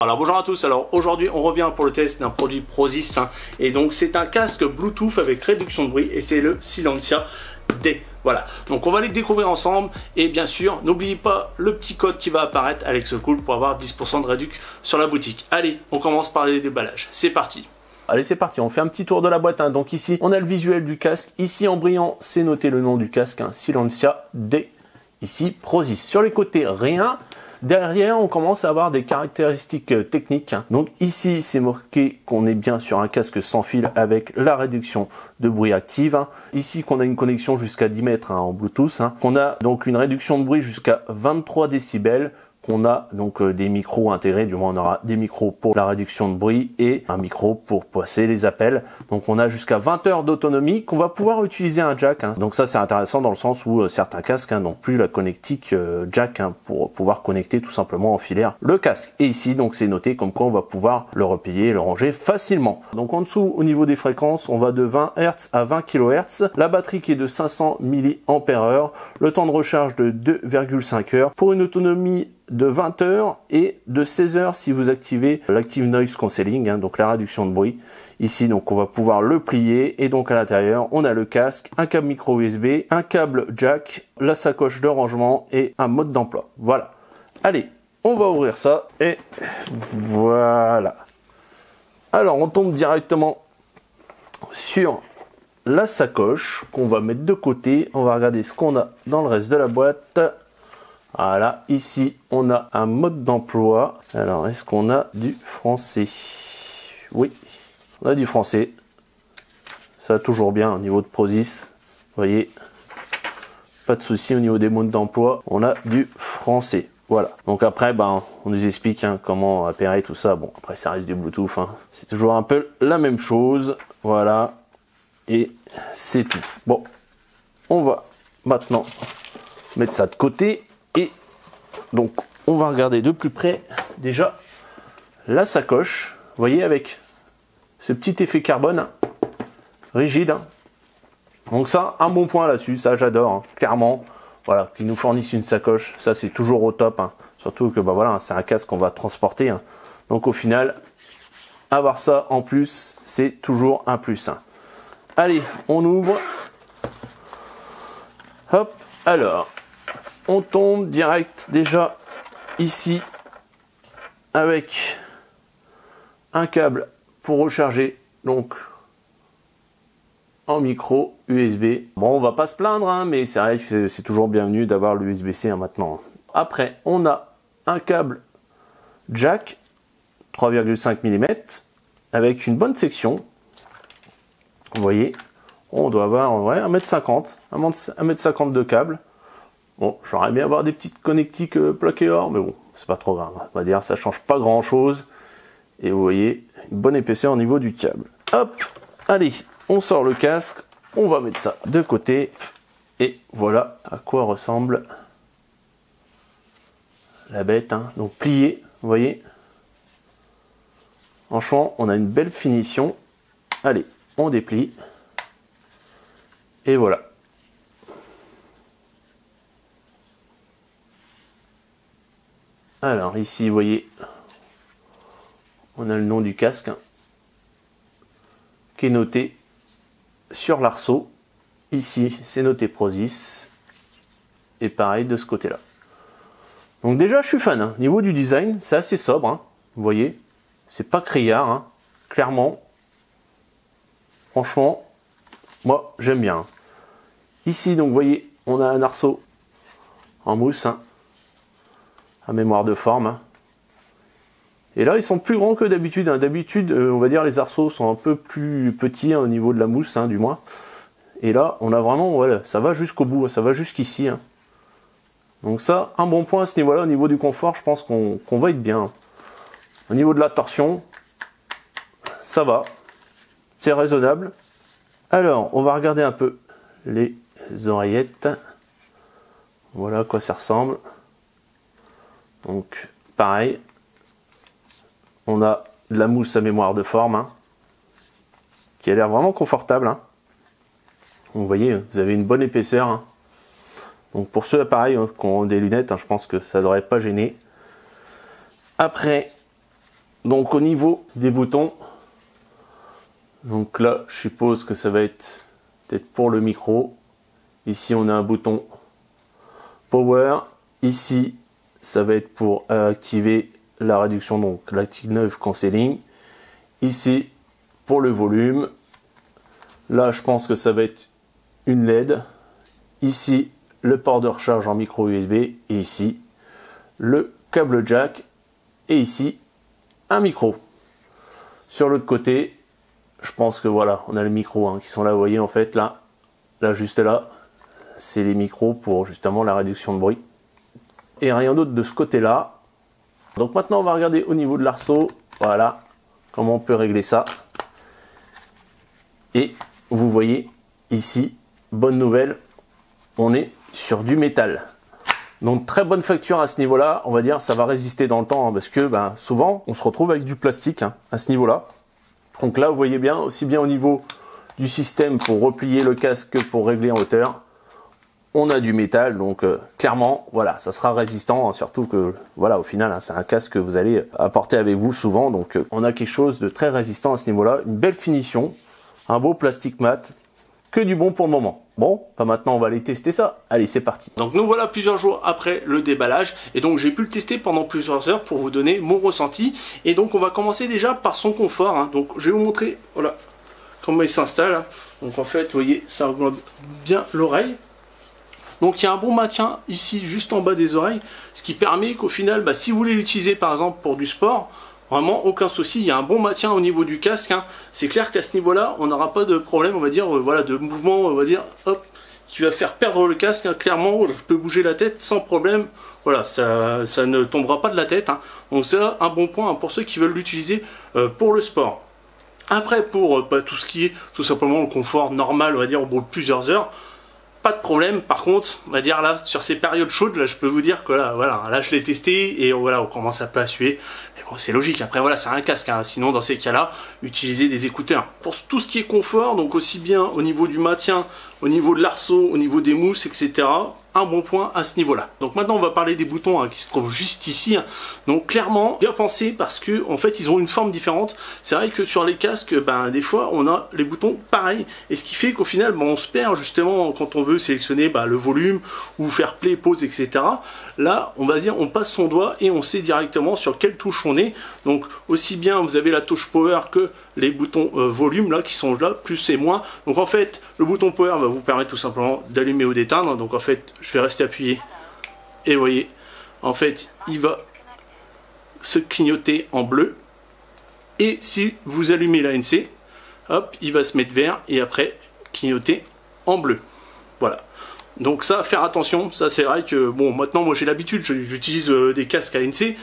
Alors bonjour à tous, alors aujourd'hui on revient pour le test d'un produit Prozis et donc c'est un casque Bluetooth avec réduction de bruit et c'est le Silencia D. Voilà, donc on va les découvrir ensemble et bien sûr n'oubliez pas le petit code qui va apparaître Alex Cool pour avoir 10% de réduc sur la boutique. Allez, on commence par les déballages, c'est parti. Allez c'est parti, on fait un petit tour de la boîte. Donc ici on a le visuel du casque, ici en brillant c'est noté le nom du casque, Silencia D. Ici Prozis, sur les côtés rien. Derrière, on commence à avoir des caractéristiques techniques. Donc ici, c'est marqué qu'on est bien sur un casque sans fil avec la réduction de bruit active. Ici, qu'on a une connexion jusqu'à 10 mètres en Bluetooth. Qu'on a donc une réduction de bruit jusqu'à 23 décibels. Qu'on a donc des micros intégrés, du moins on aura des micros pour la réduction de bruit et un micro pour passer les appels. Donc on a jusqu'à 20 heures d'autonomie qu'on va pouvoir utiliser un jack. Donc ça c'est intéressant dans le sens où certains casques n'ont plus la connectique jack pour pouvoir connecter tout simplement en filaire le casque. Et ici donc c'est noté comme quoi on va pouvoir le replier et le ranger facilement. Donc en dessous au niveau des fréquences on va de 20 Hz à 20 kHz. La batterie qui est de 500 mAh. Le temps de recharge de 2,5 heures pour une autonomie de 20 heures et de 16 heures si vous activez l'Active Noise Cancelling, donc la réduction de bruit. Ici, donc, on va pouvoir le plier et donc à l'intérieur, on a le casque, un câble micro USB, un câble jack, la sacoche de rangement et un mode d'emploi. Voilà. Allez, on va ouvrir ça et voilà. Alors, on tombe directement sur la sacoche qu'on va mettre de côté. On va regarder ce qu'on a dans le reste de la boîte. Voilà, ici on a un mode d'emploi. Alors, est-ce qu'on a du français? Oui, on a du français. Ça va toujours bien au niveau de Prozis. Vous voyez, pas de souci au niveau des modes d'emploi. On a du français. Voilà. Donc après, on nous explique comment appairer tout ça. Bon, après ça reste du Bluetooth. C'est toujours un peu la même chose. Voilà. Et c'est tout. Bon, on va maintenant mettre ça de côté. Et donc, on va regarder de plus près déjà la sacoche. Vous voyez, avec ce petit effet carbone rigide. Donc ça, un bon point là-dessus, ça j'adore, clairement. Voilà, qu'ils nous fournissent une sacoche, ça c'est toujours au top. Surtout que voilà, c'est un casque qu'on va transporter. Donc au final, avoir ça en plus, c'est toujours un plus. Allez, on ouvre. Hop, alors. On tombe direct déjà ici avec un câble pour recharger donc en micro USB. Bon, on va pas se plaindre, mais c'est vrai que c'est toujours bienvenu d'avoir l'USB-C maintenant. Après, on a un câble jack 3,5 mm avec une bonne section. Vous voyez, on doit avoir 1,50 m, 1,50 m de câble. Bon, j'aurais bien avoir des petites connectiques plaquées or, mais bon, c'est pas trop grave. On va dire, ça change pas grand chose. Et vous voyez, une bonne épaisseur au niveau du câble. Hop, allez, on sort le casque, on va mettre ça de côté. Et voilà à quoi ressemble la bête. Donc plié, vous voyez. Franchement, on a une belle finition. Allez, on déplie. Et voilà. Alors ici, vous voyez, on a le nom du casque qui est noté sur l'arceau. Ici, c'est noté Prozis. Et pareil de ce côté-là. Donc déjà, je suis fan. Niveau du design, c'est assez sobre. Vous voyez, c'est pas criard, clairement. Franchement, moi, j'aime bien. Ici, donc, vous voyez, on a un arceau en mousse. À mémoire de forme. Et là, ils sont plus grands que d'habitude. D'habitude, on va dire les arceaux sont un peu plus petits au niveau de la mousse, du moins. Et là, on a vraiment, voilà, ça va jusqu'au bout, ça va jusqu'ici. Donc ça, un bon point à ce niveau-là. Au niveau du confort, je pense qu'on va être bien. Au niveau de la torsion, ça va. C'est raisonnable. Alors, on va regarder un peu les oreillettes. Voilà à quoi ça ressemble. Donc, pareil, on a de la mousse à mémoire de forme, qui a l'air vraiment confortable. Vous voyez, vous avez une bonne épaisseur. Donc, pour ceux, pareil, qui ont des lunettes, je pense que ça ne devrait pas gêner. Après, Donc au niveau des boutons, donc là je suppose que ça va être peut-être pour le micro. Ici on a un bouton power. Ici ça va être pour activer la réduction, donc l'Active 9 cancelling. Ici pour le volume. Là je pense que ça va être une LED. Ici le port de recharge en micro USB. Et ici le câble jack. Et ici un micro. Sur l'autre côté, je pense que voilà, on a les micros qui sont là, vous voyez en fait là juste là, c'est les micros pour justement la réduction de bruit. Et rien d'autre de ce côté-là. Donc maintenant on va regarder au niveau de l'arceau, voilà, comment on peut régler ça. Et vous voyez ici, bonne nouvelle, on est sur du métal. Donc très bonne facture à ce niveau-là, on va dire ça va résister dans le temps parce que souvent on se retrouve avec du plastique à ce niveau-là. Donc là vous voyez bien, aussi bien au niveau du système pour replier le casque que pour régler en hauteur, on a du métal, donc clairement voilà, ça sera résistant, surtout que voilà, au final c'est un casque que vous allez apporter avec vous souvent, donc on a quelque chose de très résistant à ce niveau-là, une belle finition, un beau plastique mat, que du bon pour le moment. Bon, maintenant on va aller tester ça. Allez, c'est parti. Donc nous voilà plusieurs jours après le déballage et donc j'ai pu le tester pendant plusieurs heures pour vous donner mon ressenti. Et donc on va commencer déjà par son confort. Donc je vais vous montrer voilà comment il s'installe. Donc en fait, vous voyez, ça englobe bien l'oreille. Donc il y a un bon maintien ici juste en bas des oreilles, ce qui permet qu'au final, si vous voulez l'utiliser par exemple pour du sport, vraiment aucun souci, il y a un bon maintien au niveau du casque. C'est clair qu'à ce niveau-là, on n'aura pas de problème, on va dire, voilà, de mouvement, on va dire, hop, qui va faire perdre le casque. Clairement, je peux bouger la tête sans problème. Voilà, ça ne tombera pas de la tête. Donc c'est un bon point pour ceux qui veulent l'utiliser pour le sport. Après, pour tout ce qui est tout simplement le confort normal, on va dire, au bout de plusieurs heures, pas de problème. Par contre, on va dire là, sur ces périodes chaudes, là, je peux vous dire que là, voilà, là, je l'ai testé et voilà, on commence un peu à suer. Mais bon, c'est logique. Après, voilà, c'est un casque. Sinon, dans ces cas-là, utilisez des écouteurs. Pour tout ce qui est confort, donc aussi bien au niveau du maintien, au niveau de l'arceau, au niveau des mousses, etc. Un bon point à ce niveau-là. Donc maintenant, on va parler des boutons qui se trouvent juste ici. Donc clairement, bien pensé parce que en fait, ils ont une forme différente. C'est vrai que sur les casques, des fois, on a les boutons pareils. Et ce qui fait qu'au final, on se perd justement quand on veut sélectionner le volume ou faire play, pause, etc. Là, on va dire, on passe son doigt et on sait directement sur quelle touche on est. Donc aussi bien, vous avez la touche power que les boutons volume là qui sont là, plus et moins. Donc en fait, le bouton power va vous permettre tout simplement d'allumer ou d'éteindre. Donc en fait, je vais rester appuyé et vous voyez, en fait, il va se clignoter en bleu. Et si vous allumez l'ANC, hop, il va se mettre vert et après clignoter en bleu. Voilà. Donc ça, faire attention, ça c'est vrai que, bon, maintenant moi j'ai l'habitude, j'utilise des casques ANC,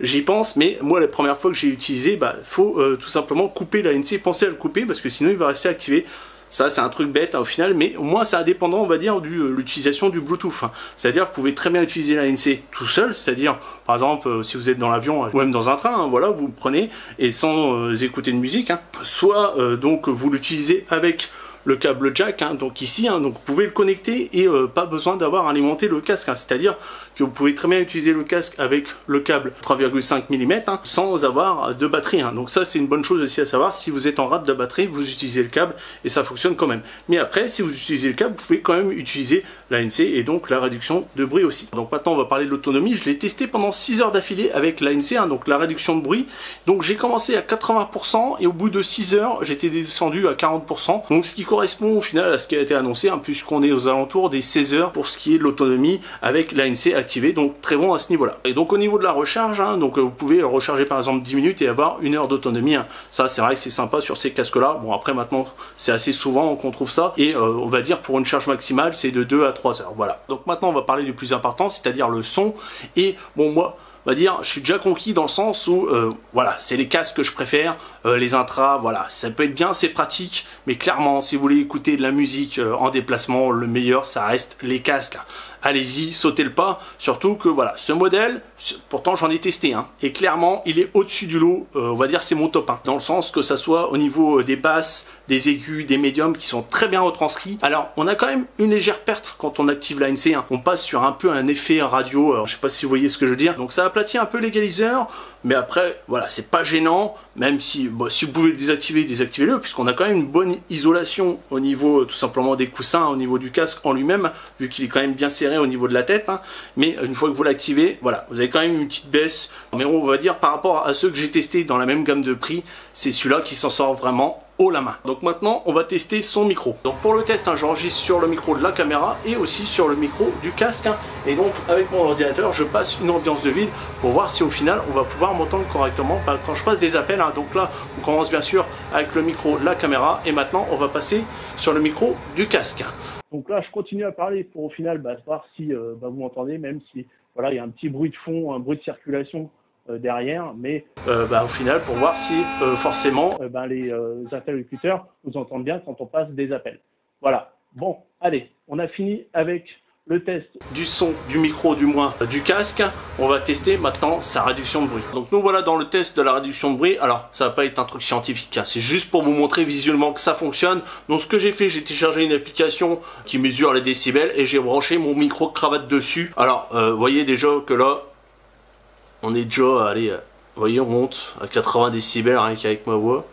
j'y pense, mais moi la première fois que j'ai utilisé, faut tout simplement couper l'ANC, pensez à le couper parce que sinon il va rester activé. Ça c'est un truc bête au final, mais au moins c'est indépendant, on va dire, de l'utilisation du Bluetooth. C'est-à-dire que vous pouvez très bien utiliser l'ANC tout seul, c'est-à-dire par exemple si vous êtes dans l'avion ou même dans un train, voilà, vous le prenez et sans écouter de musique, soit donc vous l'utilisez avec le câble jack, donc ici, donc vous pouvez le connecter et pas besoin d'avoir alimenté le casque, c'est-à-dire que vous pouvez très bien utiliser le casque avec le câble 3,5 mm sans avoir de batterie. Donc ça c'est une bonne chose aussi à savoir, si vous êtes en rate de batterie, vous utilisez le câble et ça fonctionne quand même. Mais après, si vous utilisez le câble, vous pouvez quand même utiliser l'ANC et donc la réduction de bruit aussi. Donc maintenant on va parler de l'autonomie. Je l'ai testé pendant 6 heures d'affilée avec l'ANC, donc la réduction de bruit. Donc j'ai commencé à 80% et au bout de 6 heures, j'étais descendu à 40%. Donc ce qui correspond au final à ce qui a été annoncé, puisqu'on est aux alentours des 16 heures pour ce qui est de l'autonomie avec l'ANC activé, donc très bon à ce niveau-là. Et donc au niveau de la recharge, donc vous pouvez recharger par exemple 10 minutes et avoir 1 heure d'autonomie. Ça c'est vrai que c'est sympa sur ces casques-là. Bon après maintenant c'est assez souvent qu'on trouve ça et on va dire pour une charge maximale c'est de 2 à 3 heures. Voilà. Donc maintenant on va parler du plus important, c'est-à-dire le son. Et bon moi, on va dire, je suis déjà conquis dans le sens où, voilà, c'est les casques que je préfère, les intras, voilà, ça peut être bien, c'est pratique, mais clairement, si vous voulez écouter de la musique en déplacement, le meilleur, ça reste les casques. Allez-y, sautez le pas, surtout que, voilà, ce modèle, pourtant j'en ai testé, et clairement, il est au-dessus du lot, on va dire, c'est mon top 1, dans le sens que ça soit au niveau des basses, des aigus, des médiums qui sont très bien retranscrits. Alors on a quand même une légère perte quand on active l'ANC, hein. On passe sur un peu un effet radio, alors, je sais pas si vous voyez ce que je veux dire. Donc ça aplatit un peu l'égaliseur, mais après voilà, c'est pas gênant, même si, bon, si vous pouvez le désactiver, désactivez-le, puisqu'on a quand même une bonne isolation au niveau tout simplement des coussins, au niveau du casque en lui-même, vu qu'il est quand même bien serré au niveau de la tête, hein. Mais une fois que vous l'activez, voilà, vous avez quand même une petite baisse, mais on va dire par rapport à ceux que j'ai testés dans la même gamme de prix, c'est celui-là qui s'en sort vraiment haut la main. Donc maintenant on va tester son micro. Donc pour le test, hein, j'enregistre sur le micro de la caméra et aussi sur le micro du casque, hein. Et donc avec mon ordinateur je passe une ambiance de ville pour voir si au final on va pouvoir m'entendre correctement quand je passe des appels, hein. Donc là on commence bien sûr avec le micro de la caméra et maintenant on va passer sur le micro du casque. Donc là je continue à parler pour au final voir si vous m'entendez, même si voilà, il y a un petit bruit de fond, un bruit de circulation derrière, mais au final pour voir si forcément les interlocuteurs nous entendent bien quand on passe des appels. Voilà, bon, allez, on a fini avec le test du son, du micro, du moins du casque. On va tester maintenant sa réduction de bruit. Donc nous voilà dans le test de la réduction de bruit. Alors ça va pas être un truc scientifique, hein. C'est juste pour vous montrer visuellement que ça fonctionne. Donc ce que j'ai fait, j'ai téléchargé une application qui mesure les décibels et j'ai branché mon micro cravate dessus. Alors vous voyez déjà que là on est déjà, allez, vous voyez, on monte à 80 décibels rien qu'avec ma voix.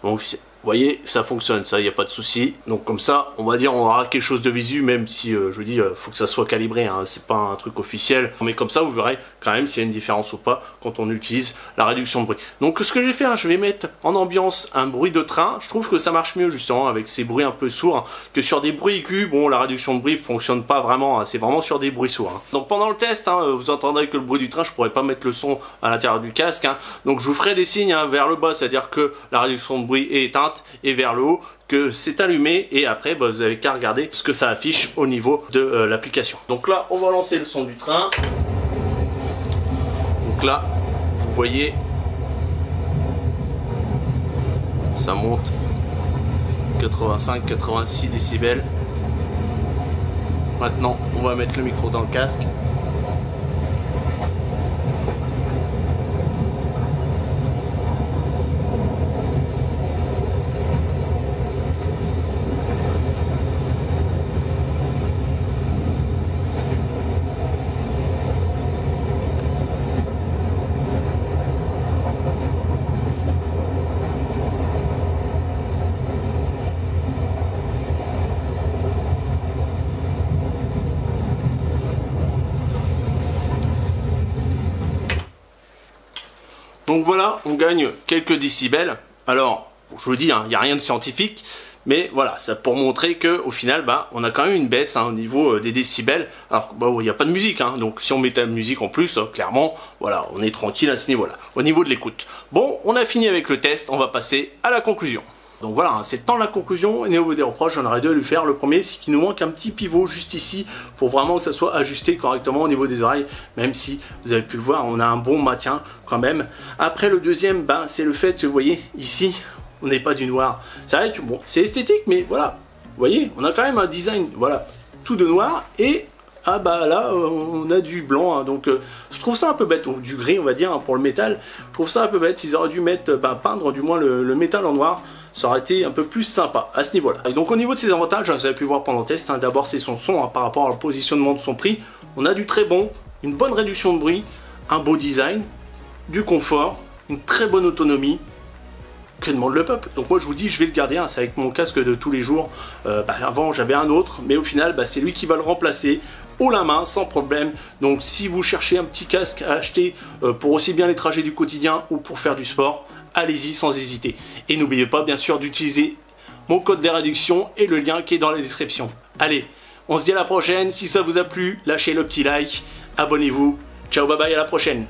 Donc vous voyez, ça fonctionne, ça, il n'y a pas de souci. Donc comme ça, on va dire, on aura quelque chose de visu, même si, je vous dis, faut que ça soit calibré, hein, c'est pas un truc officiel. Mais comme ça, vous verrez quand même s'il y a une différence ou pas quand on utilise la réduction de bruit. Donc ce que je vais faire, je vais mettre en ambiance un bruit de train. Je trouve que ça marche mieux justement avec ces bruits un peu sourds, hein, que sur des bruits aigus. Bon, la réduction de bruit fonctionne pas vraiment, hein, c'est vraiment sur des bruits sourds, hein. Donc pendant le test, hein, vous entendrez que le bruit du train, je pourrais pas mettre le son à l'intérieur du casque, hein. Donc je vous ferai des signes, hein, vers le bas, c'est-à-dire que la réduction de bruit est éteinte, et vers le haut que c'est allumé, et après vous avez qu'à regarder ce que ça affiche au niveau de l'application. Donc là on va lancer le son du train. Donc là vous voyez ça monte 85-86 décibels. Maintenant on va mettre le micro dans le casque. Donc voilà, on gagne quelques décibels. Alors, je vous dis, il n'y a rien de scientifique, mais voilà, ça pour montrer que au final, on a quand même une baisse, hein, au niveau des décibels. Alors, il n'y a pas de musique, hein, donc si on mettait la musique en plus, clairement, voilà, on est tranquille à ce niveau-là, au niveau de l'écoute. Bon, on a fini avec le test, on va passer à la conclusion. Donc voilà, hein, c'est le temps de la conclusion. Et au niveau des reproches, j'en aurais deux à lui faire. Le premier, c'est qu'il nous manque un petit pivot juste ici pour vraiment que ça soit ajusté correctement au niveau des oreilles. Même si vous avez pu le voir, on a un bon maintien quand même. Après, le deuxième, c'est le fait que vous voyez ici, on n'est pas du noir. C'est vrai que bon, c'est esthétique, mais voilà, vous voyez, on a quand même un design, voilà, tout de noir et là on a du blanc, hein, donc je trouve ça un peu bête, ou du gris on va dire, hein, pour le métal. Je trouve ça un peu bête. Ils auraient dû mettre, peindre du moins le métal en noir. Ça aurait été un peu plus sympa à ce niveau-là. Et donc au niveau de ses avantages, vous avez pu voir pendant le test, hein, d'abord c'est son son, hein, par rapport au positionnement de son prix. On a du très bon, une bonne réduction de bruit, un beau design, du confort, une très bonne autonomie. Que demande le peuple? Donc moi je vous dis, je vais le garder, hein, c'est avec mon casque de tous les jours. Avant j'avais un autre, mais au final c'est lui qui va le remplacer haut la main sans problème. Donc si vous cherchez un petit casque à acheter pour aussi bien les trajets du quotidien ou pour faire du sport, allez-y sans hésiter. Et n'oubliez pas bien sûr d'utiliser mon code de réduction et le lien qui est dans la description. Allez, on se dit à la prochaine. Si ça vous a plu, lâchez le petit like, abonnez-vous. Ciao, bye bye, à la prochaine.